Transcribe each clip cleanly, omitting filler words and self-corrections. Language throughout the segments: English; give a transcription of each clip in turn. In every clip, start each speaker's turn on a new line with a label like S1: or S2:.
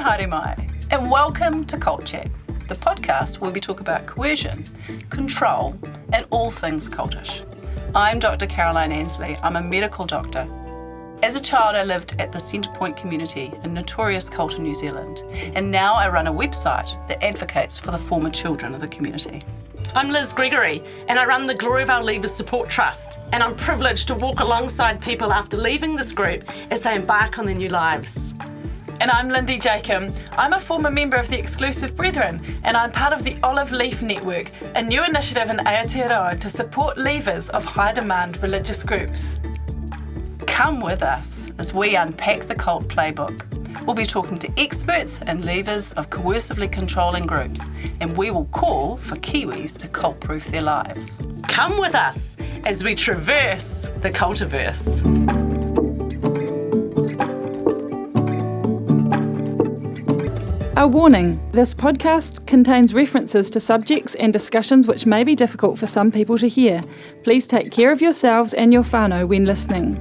S1: haere mai, and welcome to Cult Chat, the podcast where we talk about coercion, control, and all things cultish. I'm Dr. Caroline Ansley. I'm a medical doctor. As a child, I lived at the Centrepoint community, a notorious cult in New Zealand, and now I run a website that advocates for the former children of the community.
S2: I'm Liz Gregory, and I run the Gloriavale Leavers Support Trust, and I'm privileged to walk alongside people after leaving this group as they embark on their new lives.
S3: And I'm Lindy Jacob. I'm a former member of the Exclusive Brethren, and I'm part of the Olive Leaf Network, a new initiative in Aotearoa to support leavers of high-demand religious groups. Come with us as we unpack the cult playbook. We'll be talking to experts and leavers of coercively controlling groups, and we will call for Kiwis to cult-proof their lives.
S2: Come with us as we traverse the cultiverse.
S4: A warning, this podcast contains references to subjects and discussions which may be difficult for some people to hear. Please take care of yourselves and your whānau when listening.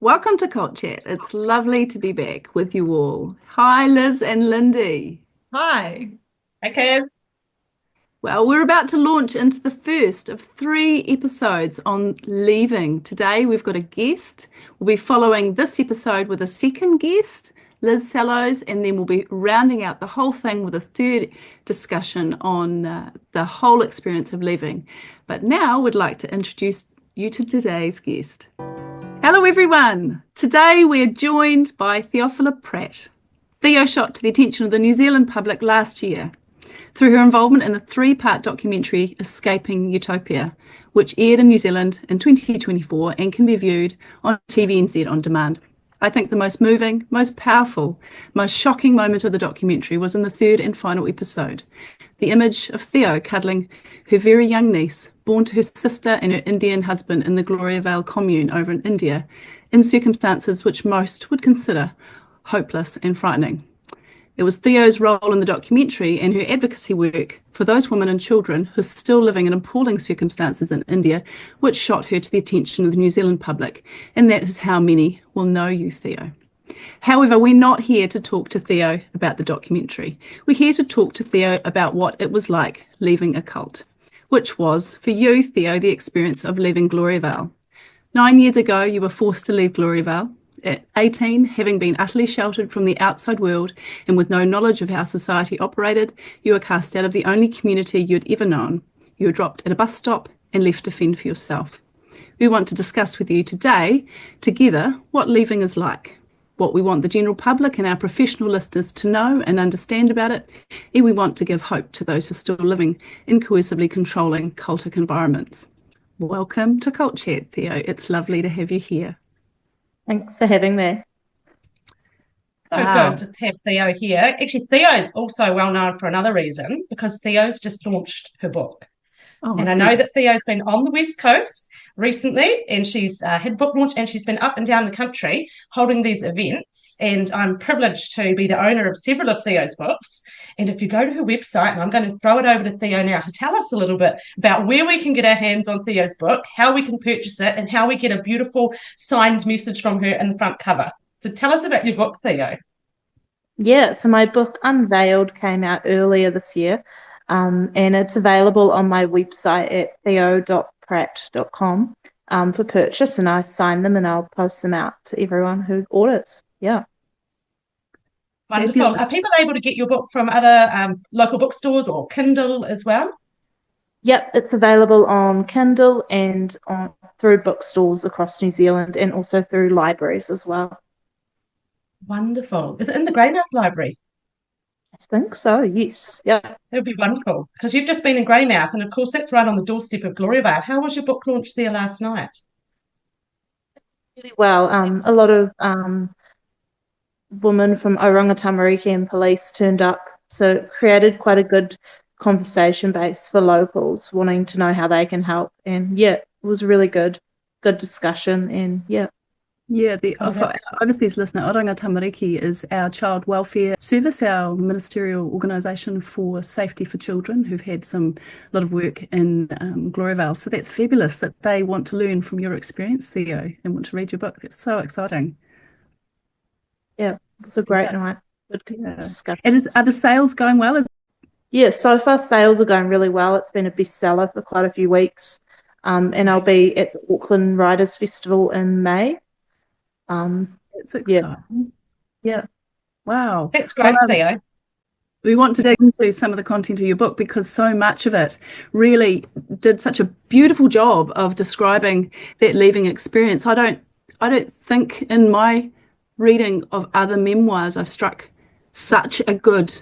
S1: Welcome to Cult Chat. It's lovely to be back with you all. Hi, Liz and Lindy.
S3: Hi.
S2: Hey, Kaz.
S1: Well, we're about to launch into the first of 3 episodes on leaving. Today, we've got a guest. We'll be following this episode with a second guest, Liz Sallows, and then we'll be rounding out the whole thing with a third discussion on the whole experience of leaving. But now, we'd like to introduce you to today's guest. Hello everyone! Today we are joined by Theophila Pratt. Theo shot to the attention of the New Zealand public last year through her involvement in the 3-part documentary Escaping Utopia, which aired in New Zealand in 2024 and can be viewed on TVNZ on demand. I think the most moving, most powerful, most shocking moment of the documentary was in the 3rd and final episode. The image of Theo cuddling her very young niece, born to her sister and her Indian husband in the Gloriavale commune over in India, in circumstances which most would consider hopeless and frightening. It was Theo's role in the documentary and her advocacy work for those women and children who are still living in appalling circumstances in India, which shot her to the attention of the New Zealand public, and that is how many will know you, Theo. However, we're not here to talk to Theo about the documentary. We're here to talk to Theo about what it was like leaving a cult, which was, for you, Theo, the experience of leaving Gloriavale. 9 years ago, you were forced to leave Gloriavale. At 18, having been utterly sheltered from the outside world and with no knowledge of how society operated, you were cast out of the only community you'd ever known. You were dropped at a bus stop and left to fend for yourself. We want to discuss with you today, together, what leaving is like, what we want the general public and our professional listeners to know and understand about it, and we want to give hope to those who are still living in coercively controlling cultic environments. Welcome to Cult Chat, Theo. It's lovely to have you here.
S5: Thanks for having me.
S2: So good to have Theo here. Actually, Theo is also well known for another reason, because Theo's just launched her book. And I know that Theo's been on the West Coast recently, and she's had book launch, and she's been up and down the country holding these events. And I'm privileged to be the owner of several of Theo's books. And if you go to her website, and I'm going to throw it over to Theo now to tell us a little bit about where we can get our hands on Theo's book, how we can purchase it, and how we get a beautiful signed message from her in the front cover. So tell us about your book, Theo.
S5: Yeah, so my book Unveiled came out earlier this year. And it's available on my website at theo.pratt.com for purchase, and I sign them and I'll post them out to everyone who orders. Yeah.
S2: Wonderful. Are people able to get your book from other local bookstores or Kindle as well?
S5: Yep, it's available on Kindle and through bookstores across New Zealand, and also through libraries as well.
S2: Wonderful. Is it in the Greymouth Library?
S5: I think so, yes. Yeah.
S2: That would be wonderful, because you've just been in Greymouth, and of course that's right on the doorstep of Gloriavale. How was your book launch there last night?
S5: Really well. A lot of women from Oranga Tamariki and police turned up, so it created quite a good conversation base for locals wanting to know how they can help. And yeah, it was really good discussion, and yeah.
S1: Yeah,
S2: Oh,
S1: for our
S2: that's
S1: overseas listener, Oranga Tamariki is our child welfare service, our ministerial organisation for safety for children who've had a lot of work in Gloriavale. So that's fabulous that they want to learn from your experience, Theo, and want to read your book. That's so exciting.
S5: Yeah, it was a great
S1: Yeah.
S5: night. Good
S1: Yeah.
S5: discussion.
S1: And are the sales going well?
S5: Yeah, so far sales are going really well. It's been a bestseller for quite a few weeks. And I'll be at the Auckland Writers Festival in May.
S1: It's
S5: Yeah,
S1: exciting.
S5: yeah.
S1: Wow.
S2: that's
S1: Well,
S2: great, Theo.
S1: we want to dig into some of the content of your book because so much of it really did such a beautiful job of describing that leaving experience. I don't think in my reading of other memoirs I've struck such a good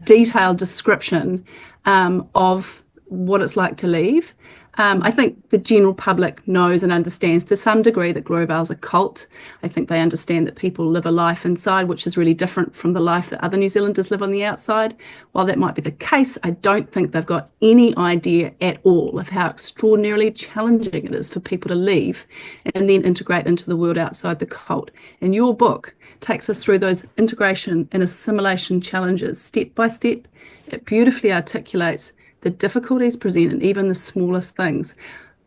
S1: detailed description of what it's like to leave. I think the general public knows and understands to some degree that Gloriavale's a cult. I think they understand that people live a life inside which is really different from the life that other New Zealanders live on the outside. While that might be the case, I don't think they've got any idea at all of how extraordinarily challenging it is for people to leave and then integrate into the world outside the cult. And your book takes us through those integration and assimilation challenges step by step. It beautifully articulates the difficulties present in even the smallest things.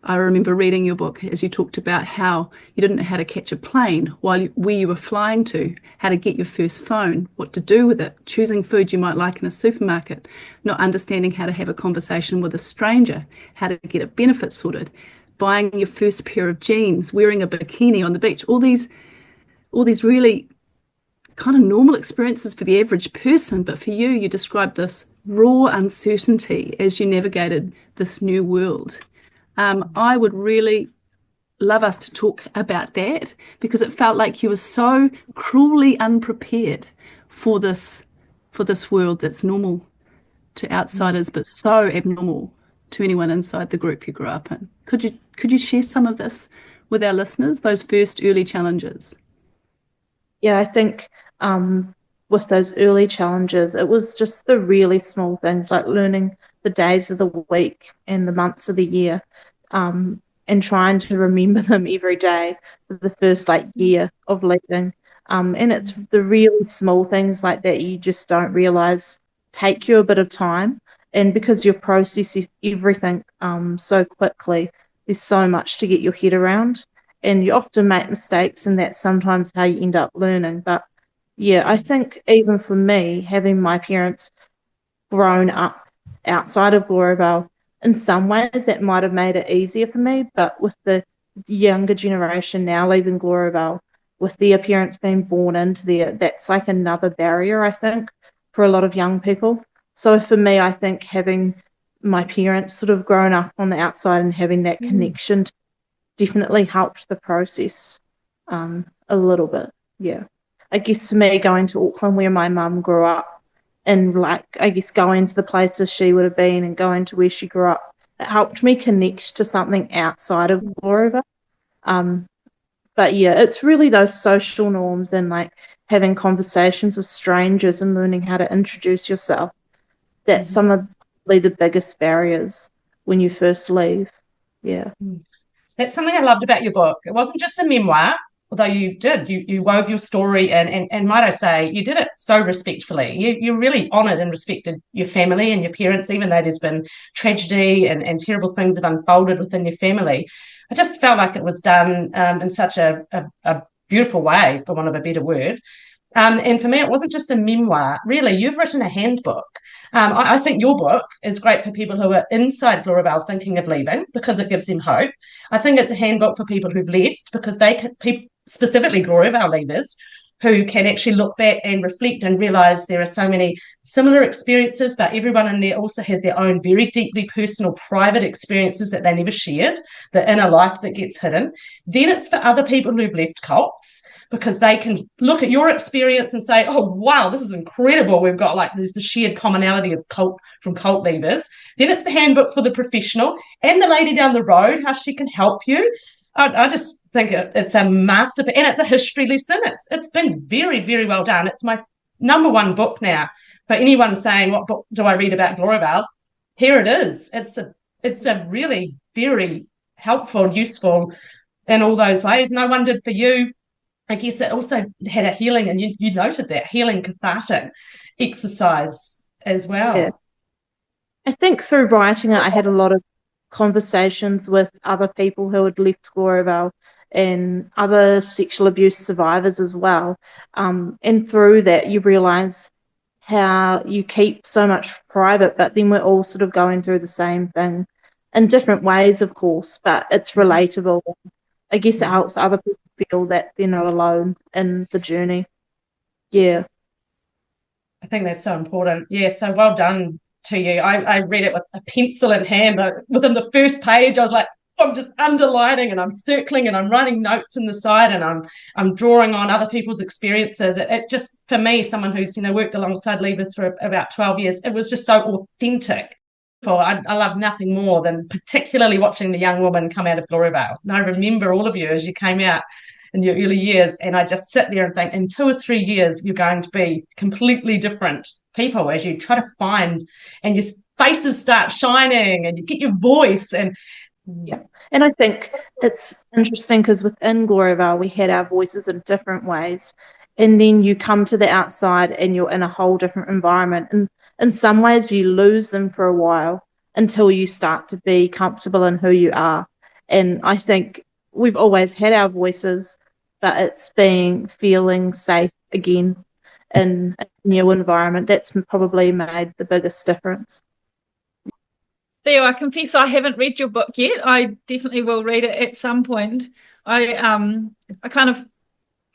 S1: I remember reading your book as you talked about how you didn't know how to catch a plane where you were flying to, how to get your first phone, what to do with it, choosing food you might like in a supermarket, not understanding how to have a conversation with a stranger, how to get a benefit sorted, buying your first pair of jeans, wearing a bikini on the beach, all these really kind of normal experiences for the average person, but for you, you described this raw uncertainty as you navigated this new world. I would really love us to talk about that because it felt like you were so cruelly unprepared for this world that's normal to outsiders, but so abnormal to anyone inside the group you grew up in. Could you share some of this with our listeners, those first early challenges?
S5: Yeah, I think with those early challenges, it was just the really small things like learning the days of the week and the months of the year, and trying to remember them every day for the first year of leaving. And it's the really small things like that you just don't realize take you a bit of time. And because you process everything so quickly, there's so much to get your head around. And you often make mistakes, and that's sometimes how you end up learning. But yeah, I think even for me, having my parents grown up outside of Gloriavale, in some ways that might have made it easier for me. But with the younger generation now leaving Gloriavale, with their parents being born into there, that's like another barrier, I think, for a lot of young people. So for me, I think having my parents sort of grown up on the outside and having that connection definitely helped the process a little bit. Yeah. I guess for me, going to Auckland where my mum grew up and I guess going to the places she would have been and going to where she grew up, it helped me connect to something outside of Gloriavale. But yeah, it's really those social norms and having conversations with strangers and learning how to introduce yourself. That's some of the biggest barriers when you first leave. Yeah.
S2: That's something I loved about your book. It wasn't just a memoir, although you wove your story and might I say, you did it so respectfully. You really honoured and respected your family and your parents, even though there's been tragedy and terrible things have unfolded within your family. I just felt like it was done in such a beautiful way, for want of a better word. And for me, it wasn't just a memoir. Really, you've written a handbook. I think your book is great for people who are inside Gloriavale thinking of leaving because it gives them hope. I think it's a handbook for people who've left because specifically Gloriavale leavers, who can actually look back and reflect and realise there are so many similar experiences, but everyone in there also has their own very deeply personal, private experiences that they never shared, the inner life that gets hidden. Then it's for other people who've left cults because they can look at your experience and say, oh, wow, this is incredible. We've got there's the shared commonality of cult leavers. Then it's the handbook for the professional and the lady down the road, how she can help you. I just think it's a masterpiece, and it's a history lesson. It's been very, very well done. It's my number one book now. For anyone saying, what book do I read about Gloriavale? Here it is. It's a really very helpful, useful in all those ways. And I wondered for you, I guess it also had a healing, and you noted that healing cathartic exercise as well.
S5: Yeah. I think through writing it, I had a lot of conversations with other people who had left Gloriavale and other sexual abuse survivors as well. And through that, you realise how you keep so much private, but then we're all sort of going through the same thing in different ways, of course, but it's relatable. I guess it helps other people feel that they're not alone in the journey. Yeah.
S2: I think that's so important. Yeah, so well done to you. I read it with a pencil in hand. Within the first page, I was like, I'm just underlining and I'm circling and I'm writing notes in the side and I'm drawing on other people's experiences. It just, for me, someone who's worked alongside leavers for about 12 years, it was just so authentic. I love nothing more than particularly watching the young woman come out of Gloriavale. And I remember all of you as you came out in your early years, and I just sit there and think, in 2 or 3 years, you're going to be completely different people as you try to find, and your faces start shining, and you get your voice. And
S5: yeah, and I think it's interesting because within Gloriavale, we had our voices in different ways, and then you come to the outside and you're in a whole different environment, and in some ways you lose them for a while until you start to be comfortable in who you are. And I think we've always had our voices, but it's feeling safe again in a new environment. That's probably made the biggest difference.
S4: Theo, I confess I haven't read your book yet. I definitely will read it at some point. I kind of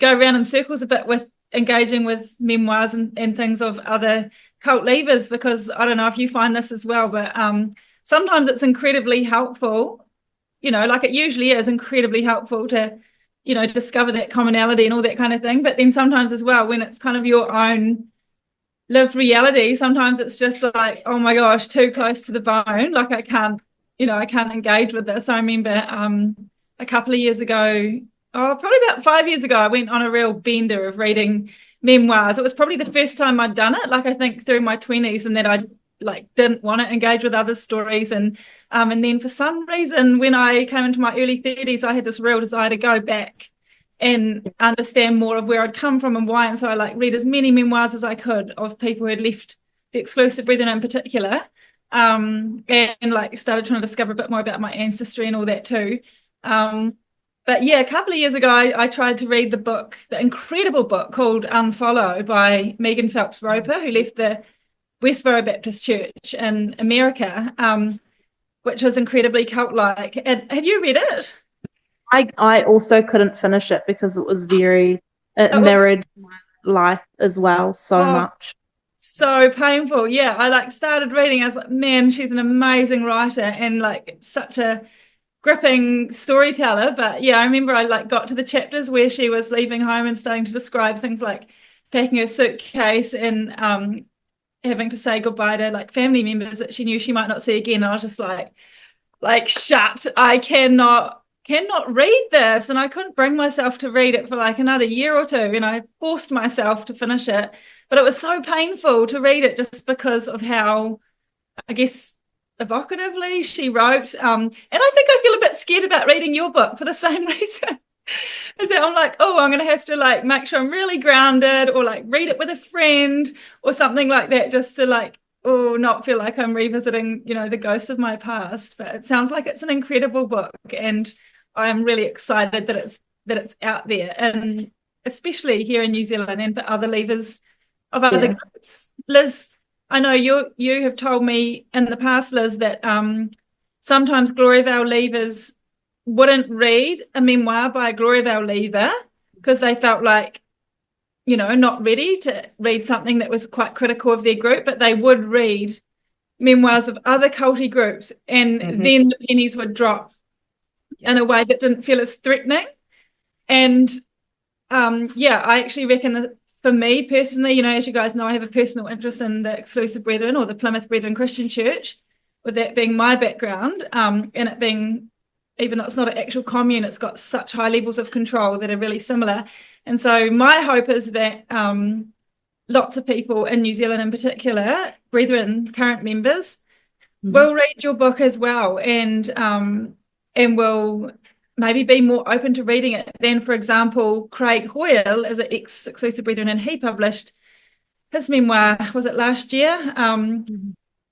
S4: go around in circles a bit with engaging with memoirs and things of other cult leavers, because I don't know if you find this as well, but sometimes it's incredibly helpful, like it usually is incredibly helpful to, discover that commonality and all that kind of thing. But then sometimes as well, when it's kind of your own lived reality, sometimes it's just like, oh my gosh, too close to the bone. Like I can't engage with this. I remember a couple of years ago, probably about 5 years ago, I went on a real bender of reading memoirs. It was probably the first time I'd done it, like I think through my 20s, and that I didn't want to engage with other stories. And then for some reason, when I came into my early 30s, I had this real desire to go back and understand more of where I'd come from and why. And so I read as many memoirs as I could of people who had left the Exclusive Brethren in particular, and started trying to discover a bit more about my ancestry and all that too. But yeah, a couple of years ago, I tried to read the incredible book called Unfollowed by Megan Phelps Roper, who left the Westboro Baptist Church in America, which was incredibly cult-like. Have you read it?
S5: I also couldn't finish it because it was mirrored my life as well so much.
S4: So painful. Yeah, I started reading. I was like, man, she's an amazing writer and such a gripping storyteller. But yeah, I remember I got to the chapters where she was leaving home and starting to describe things like packing her suitcase and having to say goodbye to family members that she knew she might not see again. I was just like shut. I cannot read this, and I couldn't bring myself to read it for another year or two, and I forced myself to finish it, but it was so painful to read it just because of how, I guess, evocatively she wrote, and I think I feel a bit scared about reading your book for the same reason. Is that I'm I'm going to have to make sure I'm really grounded, or read it with a friend or something like that, just to not feel like I'm revisiting the ghosts of my past. But it sounds like it's an incredible book, and I'm really excited that it's out there, and especially here in New Zealand and for other leavers of other groups. Liz, I know you have told me in the past, Liz, that sometimes Gloriavale leavers wouldn't read a memoir by a Gloriavale leaver because they felt not ready to read something that was quite critical of their group, but they would read memoirs of other culty groups, and then the pennies would drop in a way that didn't feel as threatening. And I actually reckon that for me personally, as you guys know, I have a personal interest in the Exclusive Brethren, or the Plymouth Brethren Christian Church, with that being my background, and it being, even though it's not an actual commune, it's got such high levels of control that are really similar. And so my hope is that lots of people in New Zealand in particular, Brethren, current members, will read your book as well, and will maybe be more open to reading it than, for example, Craig Hoyle is an ex-Exclusive Brethren, and he published his memoir, was it last year?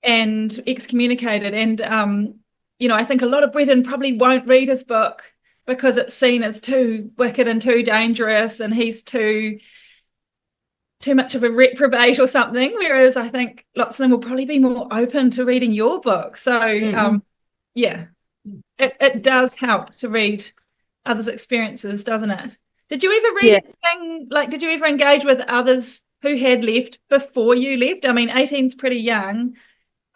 S4: And Excommunicated. And, you know, I think a lot of brethren probably won't read his book because it's seen as too wicked and too dangerous, and he's too much of a reprobate or something, whereas I think lots of them will probably be more open to reading your book. So, yeah, it does help to read others' experiences, doesn't it? Did you ever read anything, like, did you ever engage with others who had left before you left? I mean, 18's pretty young.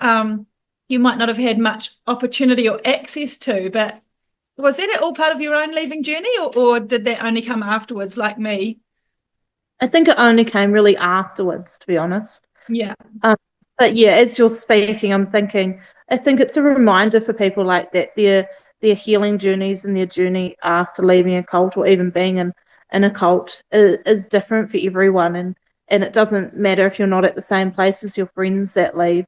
S4: You might not have had much opportunity or access to, but was that all part of your own leaving journey, or did that only come afterwards, like me?
S5: I think it only came really afterwards, to be honest.
S4: Yeah.
S5: But yeah, as you're speaking, I'm thinking, I think it's a reminder for people like that, their healing journeys and their journey after leaving a cult or even being in a cult is different for everyone. And it doesn't matter if you're not at the same place as your friends that leave.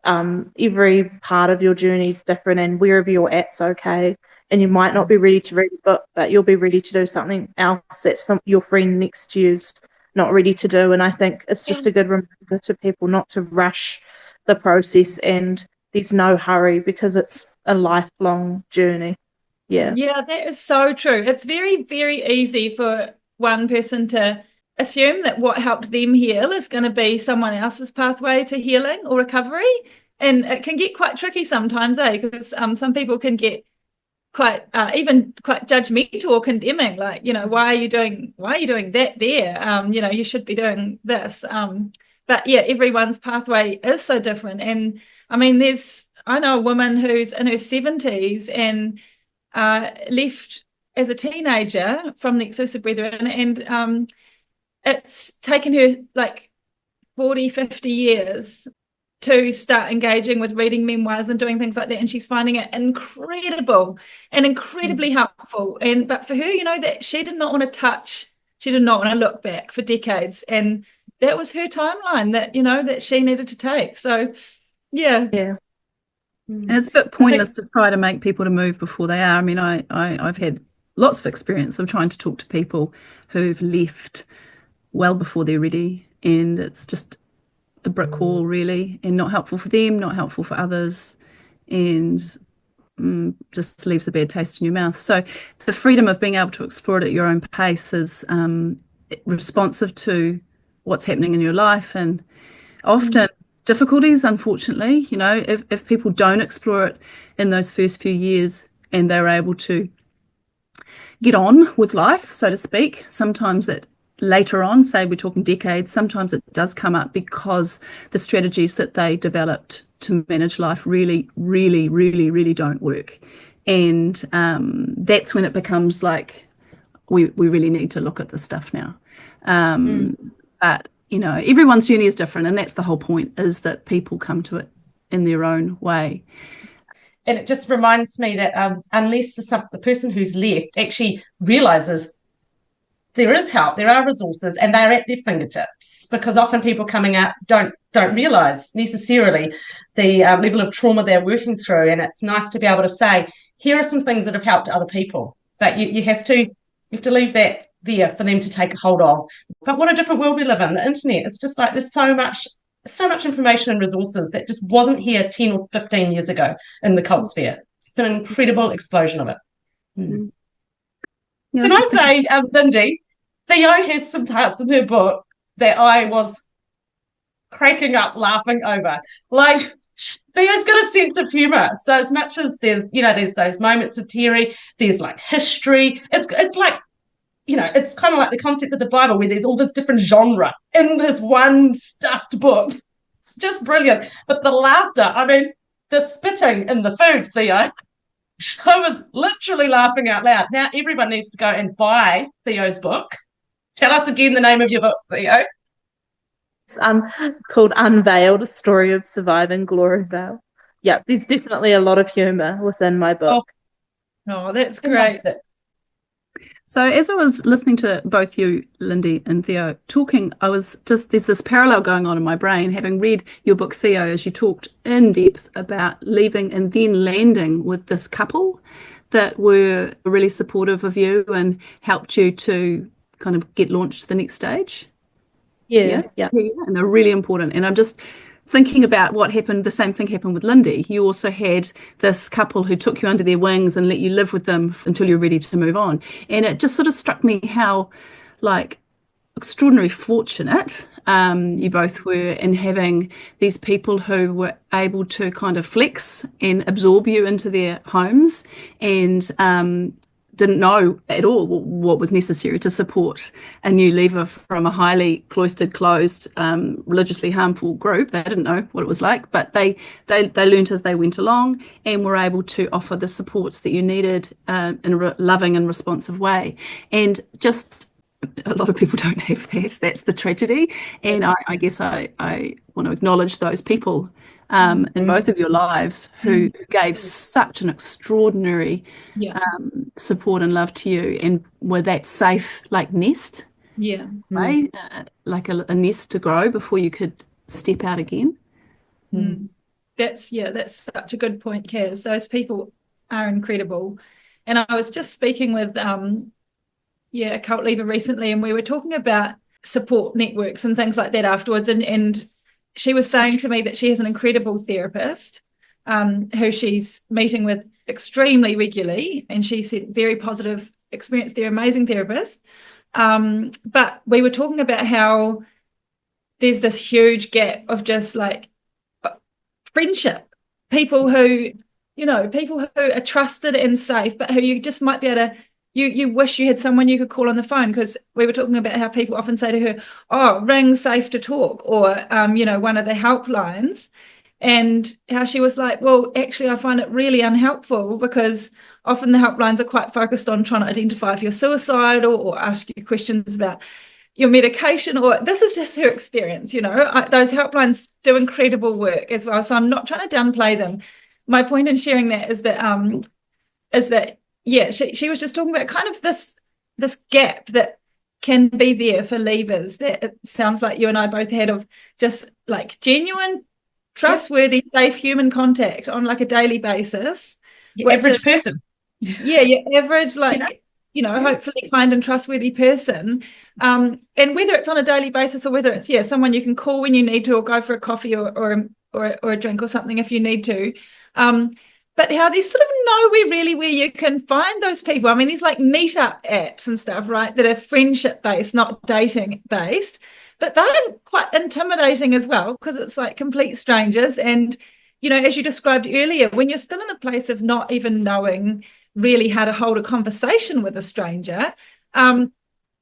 S5: Every part of your journey is different, and wherever you're at's okay. And you might not be ready to read a book, but you'll be ready to do something else that your friend next to you's not ready to do. And I think it's just a good reminder to people not to rush the process, and there's no hurry because it's a lifelong journey. Yeah,
S4: that is so true. It's very, very easy for one person to assume that what helped them heal is going to be someone else's pathway to healing or recovery, and it can get quite tricky sometimes, because some people can get quite even quite judgmental or condemning, like, you know, why are you doing that there? You know, you should be doing this. But yeah, everyone's pathway is so different. And I mean, I know a woman who's in her 70s and left as a teenager from the Exclusive Brethren, and it's taken her like 40, 50 years to start engaging with reading memoirs and doing things like that, and she's finding it incredible and incredibly helpful. But for her, you know, that she did not want to look back for decades, and that was her timeline that, you know, that she needed to take. So yeah.
S1: And it's a bit pointless to try to make people to move before they are. I mean, I've had lots of experience of trying to talk to people who've left well before they're ready, and it's just a brick wall, really, and not helpful for them, not helpful for others, and just leaves a bad taste in your mouth. So the freedom of being able to explore it at your own pace is responsive to what's happening in your life, and often difficulties, unfortunately. You know, if people don't explore it in those first few years and they're able to get on with life, so to speak, sometimes that later on, say we're talking decades, sometimes it does come up because the strategies that they developed to manage life really, really, really, really don't work. And that's when it becomes like, we really need to look at this stuff now. But, you know, everyone's journey is different, and that's the whole point, is that people come to it in their own way.
S2: And it just reminds me that unless the person who's left actually realises there is help, there are resources, and they're at their fingertips, because often people coming out don't realise necessarily the level of trauma they're working through. And it's nice to be able to say, here are some things that have helped other people, but you have to leave that there for them to take a hold of. But what a different world we live in. The internet, it's just like there's so much information and resources that just wasn't here 10 or 15 years ago in the cult sphere. It's been an incredible explosion of it. Yeah, can I say, Lindy, Theo has some parts in her book that I was cracking up laughing over. Like, Theo's got a sense of humour. So as much as there's those moments of teary, there's like history. It's like, you know, it's kind of like the concept of the Bible, where there's all this different genre in this one stuffed book. It's just brilliant. But the laughter, I mean, the spitting in the food, Theo, I was literally laughing out loud. Now everyone needs to go and buy Theo's book. Tell us again the name of your book, Theo.
S5: It's called Unveiled, Story of Surviving Gloriavale. Yeah, there's definitely a lot of humour within my book.
S4: Oh, that's great.
S1: So as I was listening to both you, Lindy, and Theo talking, there's this parallel going on in my brain, having read your book, Theo, as you talked in depth about leaving and then landing with this couple that were really supportive of you and helped you to kind of get launched to the next stage?
S5: Yeah.
S1: And they're really important. And I'm just thinking about what happened. The same thing happened with Lindy. You also had this couple who took you under their wings and let you live with them until you're ready to move on. And it just sort of struck me how, like, extraordinarily fortunate you both were in having these people who were able to kind of flex and absorb you into their homes and didn't know at all what was necessary to support a new leaver from a highly cloistered, closed, religiously harmful group. They didn't know what it was like, but they learned as they went along and were able to offer the supports that you needed in a loving and responsive way. And just a lot of people don't have that. That's the tragedy. And I guess I want to acknowledge those people in both of your lives who gave such an extraordinary support and love to you, and were that safe, like, nest, right? Like a nest to grow before you could step out again.
S4: That's such a good point, Kaz. Those people are incredible. And I was just speaking with a cult leaver recently, and we were talking about support networks and things like that afterwards, and she was saying to me that she has an incredible therapist who she's meeting with extremely regularly, and she said very positive experience. They're amazing therapists, but we were talking about how there's this huge gap of just like friendship, people who are trusted and safe, but who you just might be able to, you wish you had someone you could call on the phone, because we were talking about how people often say to her, oh, ring Safe to Talk, or one of the helplines, and how she was like, well, actually I find it really unhelpful, because often the helplines are quite focused on trying to identify if you're suicidal or ask you questions about your medication, or this is just her experience. Those helplines do incredible work as well, so I'm not trying to downplay them. My point in sharing that is that she was just talking about kind of this gap that can be there for leavers, that it sounds like you and I both had, of just like genuine, trustworthy, safe human contact on like a daily basis.
S2: Your average person.
S4: Yeah, your average, hopefully kind and trustworthy person. And whether it's on a daily basis or whether it's someone you can call when you need to, or go for a coffee or a drink or something if you need to. But how there's sort of nowhere really where you can find those people. I mean, there's like meetup apps and stuff, right, that are friendship based, not dating based, but they're quite intimidating as well, because it's like complete strangers. And, as you described earlier, when you're still in a place of not even knowing really how to hold a conversation with a stranger, that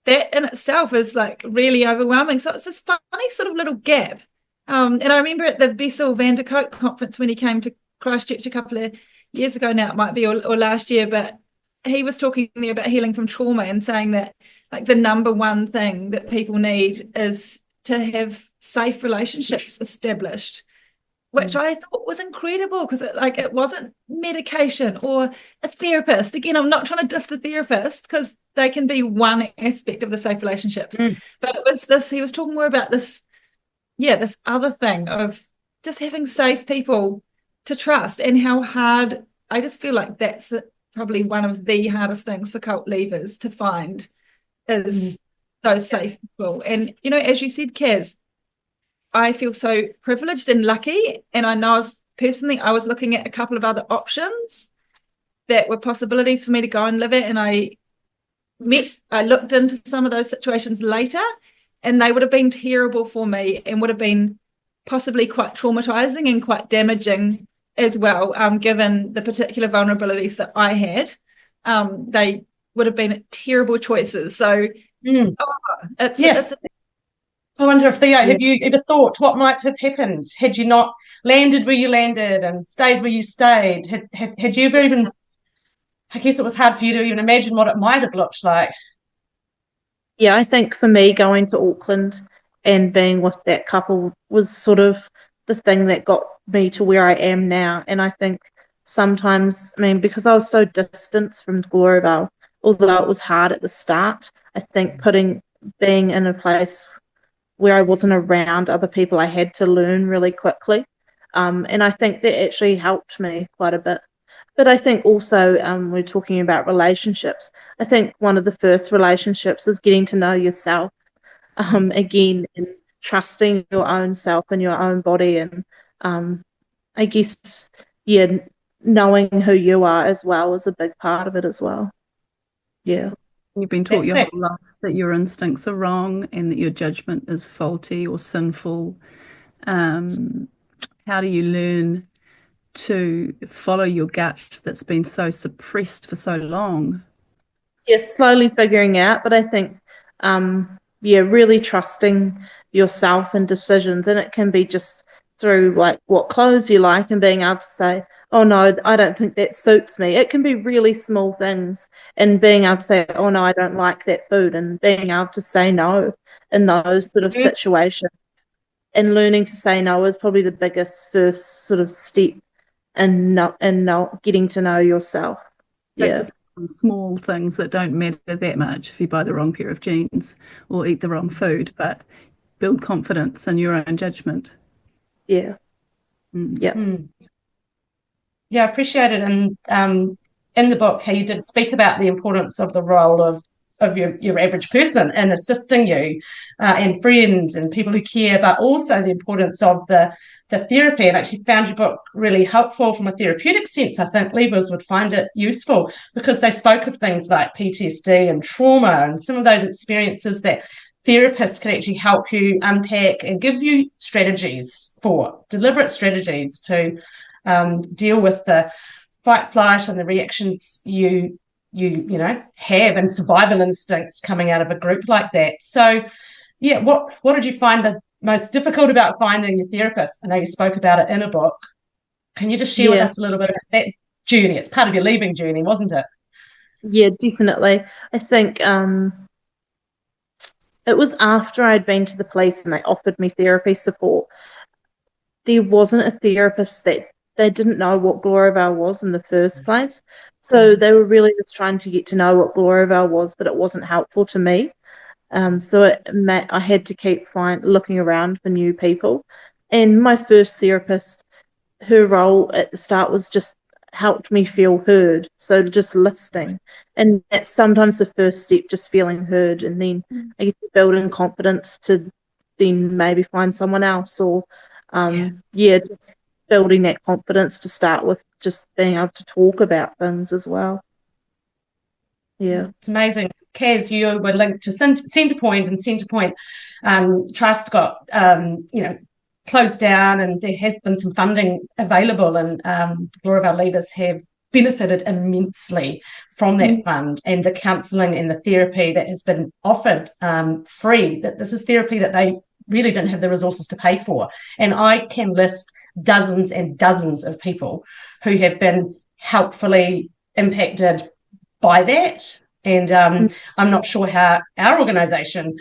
S4: in itself is like really overwhelming. So it's this funny sort of little gap. And I remember at the Bessel van der Kolk conference when he came to Christchurch a couple of years ago now, it might be, or last year, but he was talking there about healing from trauma and saying that like the number one thing that people need is to have safe relationships established, which I thought was incredible, because it wasn't medication or a therapist. Again, I'm not trying to diss the therapist, because they can be one aspect of the safe relationships, but it was this, he was talking more about this other thing of just having safe people to trust, and how hard, I just feel like that's probably one of the hardest things for cult leavers to find, is those safe people. And, as you said, Kaz, I feel so privileged and lucky, and I know I was looking at a couple of other options that were possibilities for me to go and live at, and I looked into some of those situations later, and they would have been terrible for me, and would have been possibly quite traumatizing and quite damaging as well, given the particular vulnerabilities that I had. They would have been terrible choices. So it's
S2: I wonder if, Theo, have you ever thought what might have happened had you not landed where you landed and stayed where you stayed? Had you ever even, I guess it was hard for you to even imagine what it might have looked like.
S5: Yeah, I think for me, going to Auckland and being with that couple was sort of the thing that got me to where I am now. And I think sometimes, because I was so distant from Gloriavale, although it was hard at the start, I think being in a place where I wasn't around other people, I had to learn really quickly. And I think that actually helped me quite a bit. But I think also we're talking about relationships. I think one of the first relationships is getting to know yourself again, and trusting your own self and your own body, and I guess, yeah, knowing who you are as well is a big part of it as well. Yeah.
S1: You've been taught your whole life that your instincts are wrong and that your judgment is faulty or sinful. How do you learn to follow your gut that's been so suppressed for so long?
S5: Yeah, slowly figuring out, but I think, really trusting yourself and decisions, and it can be just through like what clothes you like and being able to say, oh no, I don't think that suits me. It can be really small things, and being able to say, oh no, I don't like that food, and being able to say no in those sort of situations. And learning to say no is probably the biggest first sort of step in not getting to know yourself.
S1: Practice small things that don't matter that much if you buy the wrong pair of jeans or eat the wrong food, but build confidence in your own judgment.
S5: Yeah.
S2: Yeah, I appreciate it. And in the book, how you did speak about the importance of the role of your average person in assisting you, and friends and people who care, but also the importance of the therapy. And actually found your book really helpful from a therapeutic sense. I think leavers would find it useful because they spoke of things like PTSD and trauma and some of those experiences that therapists can actually help you unpack and give you deliberate strategies to deal with the fight, flight, and the reactions you have, and survival instincts coming out of a group like that. So, yeah, what did you find the most difficult about finding your therapist? I know you spoke about it in a book. Can you just share with us a little bit about that journey? It's part of your leaving journey, wasn't it?
S5: Yeah, definitely. I think it was after I'd been to the police and they offered me therapy support. There wasn't a therapist that they didn't know what Gloriavale was in the first place. So they were really just trying to get to know what Gloriavale was, but it wasn't helpful to me. So I had to keep looking around for new people. And my first therapist, her role at the start was just helped me feel heard. So just listening. And that's sometimes the first step, just feeling heard. And then I guess building confidence to then maybe find someone else, or just building that confidence to start with, just being able to talk about things as well. Yeah.
S2: It's amazing. Kaz, you were linked to Centrepoint, and Centrepoint Trust got closed down, and there has been some funding available, and Gloriavale leavers have benefited immensely from that fund and the counselling and the therapy that has been offered free. That this is therapy that they really didn't have the resources to pay for. And I can list dozens and dozens of people who have been helpfully impacted by that. And I'm not sure how our organisation,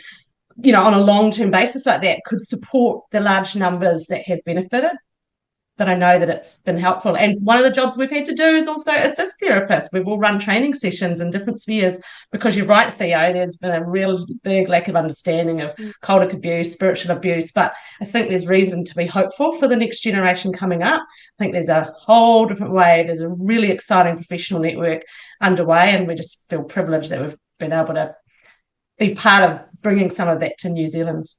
S2: on a long-term basis like that, could support the large numbers that have benefited. But I know that it's been helpful. And one of the jobs we've had to do is also assist therapists. We've all run training sessions in different spheres because you're right, Theo, there's been a real big lack of understanding of cultic abuse, spiritual abuse. But I think there's reason to be hopeful for the next generation coming up. I think there's a whole different way. There's a really exciting professional network underway, and we just feel privileged that we've been able to be part of bringing some of that to New Zealand.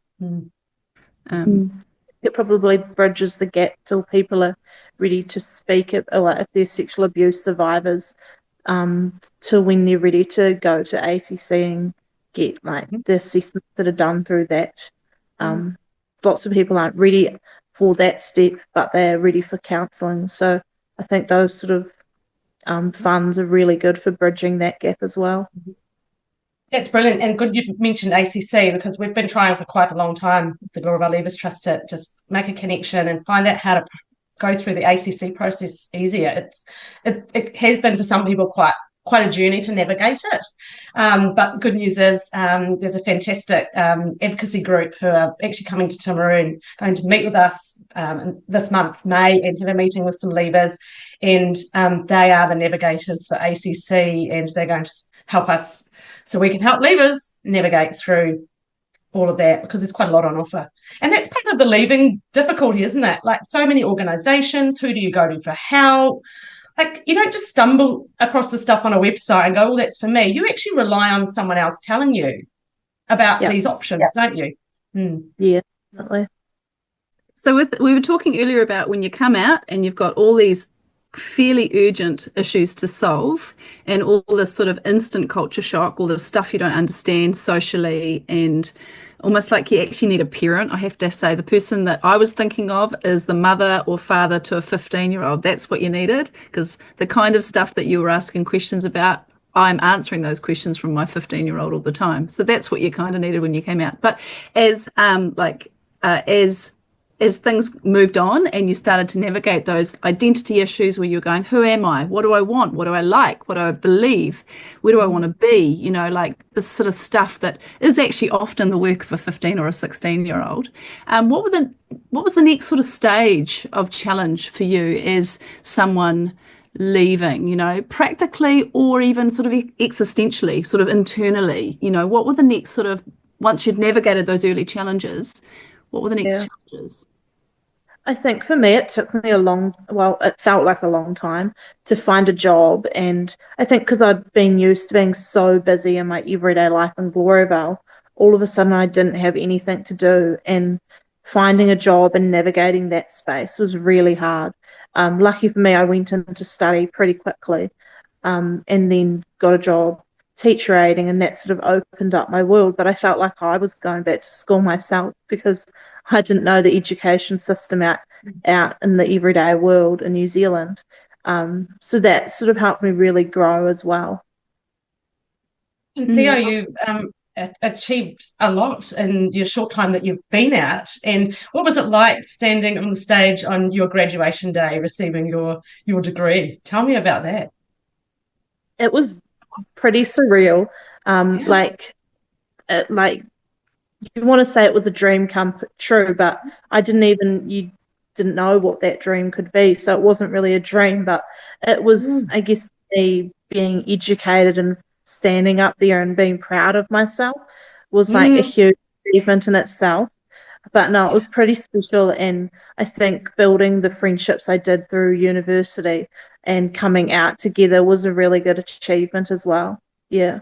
S5: It probably bridges the gap till people are ready to speak, if they're sexual abuse survivors, to when they're ready to go to ACC and get the assessments that are done through that. Lots of people aren't ready for that step, but they're ready for counselling. So I think those sort of funds are really good for bridging that gap as well.
S2: That's brilliant, and good you mentioned ACC, because we've been trying for quite a long time with the Gloriavale Leavers Trust to just make a connection and find out how to go through the ACC process easier. It has been for some people quite a journey to navigate it, but the good news is there's a fantastic advocacy group who are actually coming to Timaru, going to meet with us this month, May, and have a meeting with some leavers, and they are the navigators for ACC, and they're going to help us so we can help leavers navigate through all of that, because there's quite a lot on offer. And that's part of the leaving difficulty, isn't it? Like, so many organisations, who do you go to for help? like you don't just stumble across the stuff on a website and go, oh, that's for me. You actually rely on someone else telling you about these options, don't you?
S5: Yeah, definitely.
S1: So we were talking earlier about when you come out and you've got all these fairly urgent issues to solve and all this sort of instant culture shock, all the stuff you don't understand socially, and almost like you actually need a parent. I have to say the person that I was thinking of is the mother or father to a 15-year-old. That's what you needed, because the kind of stuff that you were asking questions about, I'm answering those questions from my 15-year-old all the time. So that's what you kind of needed when you came out. But as as things moved on and you started to navigate those identity issues where you're going, who am I? What do I want? What do I like? What do I believe? Where do I want to be? You know, like this sort of stuff that is actually often the work of a 15 or a 16-year-old. What was the next sort of stage of challenge for you as someone leaving, you know, practically or even sort of existentially, sort of internally? You know, what were the next sort of, once you'd navigated those early challenges, what were the next challenges?
S5: I think for me, it took me it felt like a long time to find a job. And I think because I'd been used to being so busy in my everyday life in Gloriavale, all of a sudden I didn't have anything to do. And finding a job and navigating that space was really hard. Lucky for me, I went into study pretty quickly, and then got a job teacher aiding, and that sort of opened up my world. But I felt like I was going back to school myself because I didn't know the education system out in the everyday world in New Zealand. So that sort of helped me really grow as well.
S2: And Theo, you've achieved a lot in your short time that you've been out. And what was it like standing on the stage on your graduation day, receiving your degree? Tell me about that.
S5: It was pretty surreal. Like you want to say it was a dream come true, but you didn't know what that dream could be. So it wasn't really a dream, but it was, I guess, me being educated and standing up there and being proud of myself was like a huge achievement in itself. But no, it was pretty special. And I think building the friendships I did through university and coming out together was a really good achievement as well. Yeah.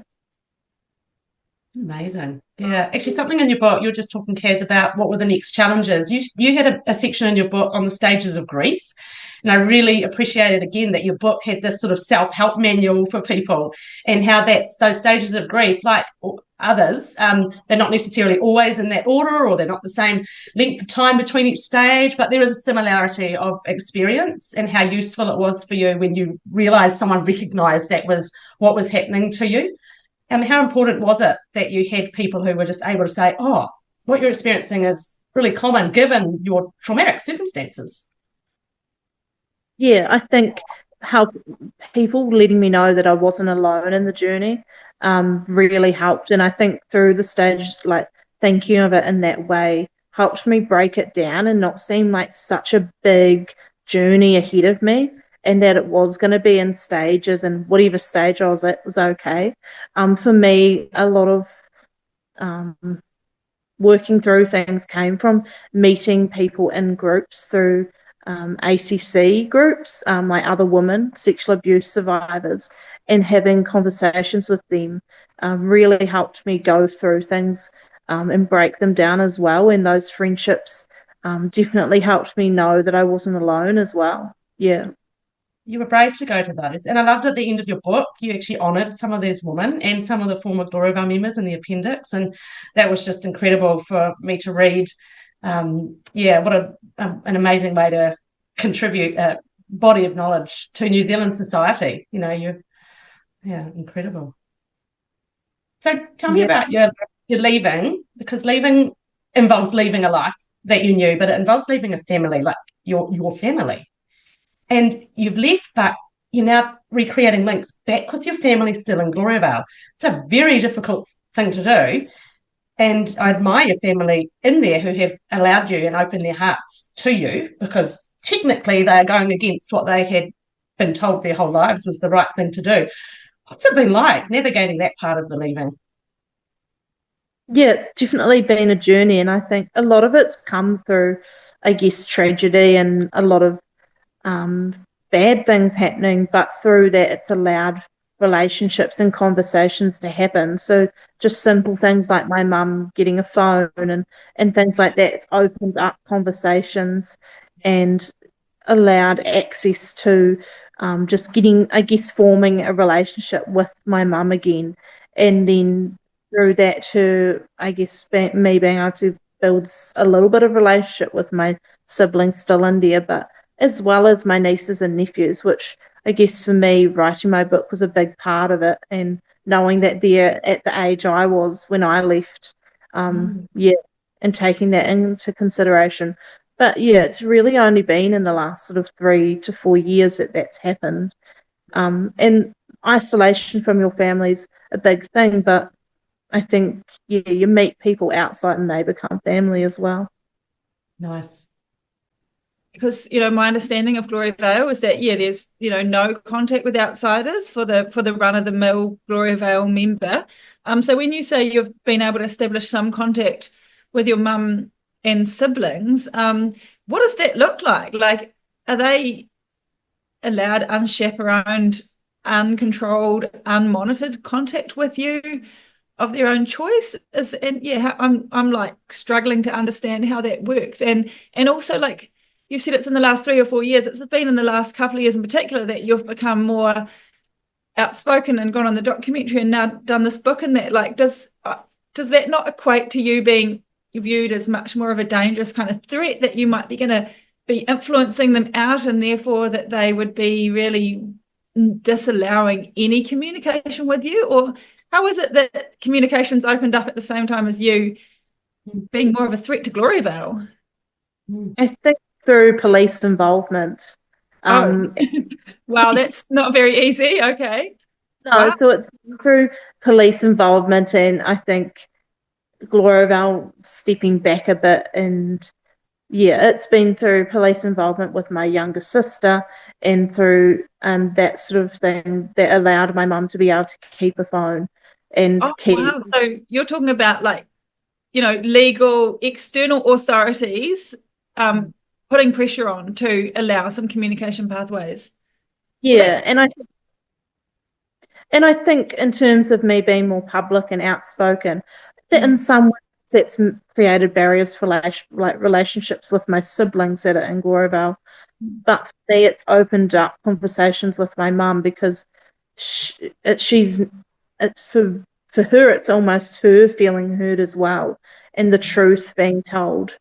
S2: Amazing. Yeah. Actually, something in your book, you were just talking, Kaz, about what were the next challenges. You had a section in your book on the stages of grief. And I really appreciated again that your book had this sort of self-help manual for people and how those stages of grief, like others, they're not necessarily always in that order or they're not the same length of time between each stage, but there is a similarity of experience and how useful it was for you when you realised someone recognised that was what was happening to you. How important was it that you had people who were just able to say, oh, what you're experiencing is really common given your traumatic circumstances?
S5: Yeah, I think how people letting me know that I wasn't alone in the journey really helped. And I think through the stage, like thinking of it in that way helped me break it down and not seem like such a big journey ahead of me, and that it was going to be in stages, and whatever stage I was at was okay. For me, a lot of working through things came from meeting people in groups through ACC groups, like other women, sexual abuse survivors, and having conversations with them really helped me go through things and break them down as well. And those friendships definitely helped me know that I wasn't alone as well. Yeah.
S2: You were brave to go to those. And I loved at the end of your book, you actually honoured some of those women and some of the former Gloriavale members in the appendix. And that was just incredible for me to read. What an amazing way to contribute a body of knowledge to New Zealand society. You know, incredible. So tell me about your leaving, because leaving involves leaving a life that you knew, but it involves leaving a family, like your family. And you've left, but you're now recreating links back with your family still in Gloriavale. It's a very difficult thing to do. And I admire your family in there who have allowed you and opened their hearts to you, because technically they are going against what they had been told their whole lives was the right thing to do. What's it been like navigating that part of the leaving?
S5: Yeah, it's definitely been a journey. And I think a lot of it's come through, I guess, tragedy and a lot of bad things happening, but through that it's allowed relationships and conversations to happen. So just simple things like my mum getting a phone and things like that, it's opened up conversations and allowed access to just getting, I guess, forming a relationship with my mum again. And then through that, her, I guess, me being able to build a little bit of relationship with my siblings still in there, but as well as my nieces and nephews, which I guess for me, writing my book was a big part of it. And knowing that they're at the age I was when I left, and taking that into consideration. But yeah, it's really only been in the last sort of 3 to 4 years that that's happened. And isolation from your family's a big thing, but I think, yeah, you meet people outside and they become family as well.
S2: Nice.
S4: Because, my understanding of Gloriavale is that, there's, no contact with outsiders for the run-of-the-mill Gloriavale member. So when you say you've been able to establish some contact with your mum and siblings, what does that look like? Like, are they allowed unchaperoned, uncontrolled, unmonitored contact with you of their own choice? I'm like struggling to understand how that works. And also, like you said, it's in the last 3 or 4 years. It's been in the last couple of years in particular that you've become more outspoken and gone on the documentary and now done this book. And that, like, does that not equate to you being viewed as much more of a dangerous kind of threat, that you might be going to be influencing them out, and therefore that they would be really disallowing any communication with you? Or how is it that communications opened up at the same time as you being more of a threat to Gloriavale?
S5: I think through police involvement.
S4: Wow, that's not very easy. Okay.
S5: No, wow. So it's through police involvement, and I think Gloriavale stepping back a bit, and it's been through police involvement with my younger sister and through that sort of thing that allowed my mum to be able to keep a phone and keep.
S4: Wow. So you're talking about, like, legal external authorities putting pressure on to allow some communication pathways.
S5: Yeah, and I think in terms of me being more public and outspoken, that in some ways that's created barriers for relationships with my siblings that are in Gloriavale. But for me, it's opened up conversations with my mum, because it's for her, it's almost her feeling heard as well, and the truth being told.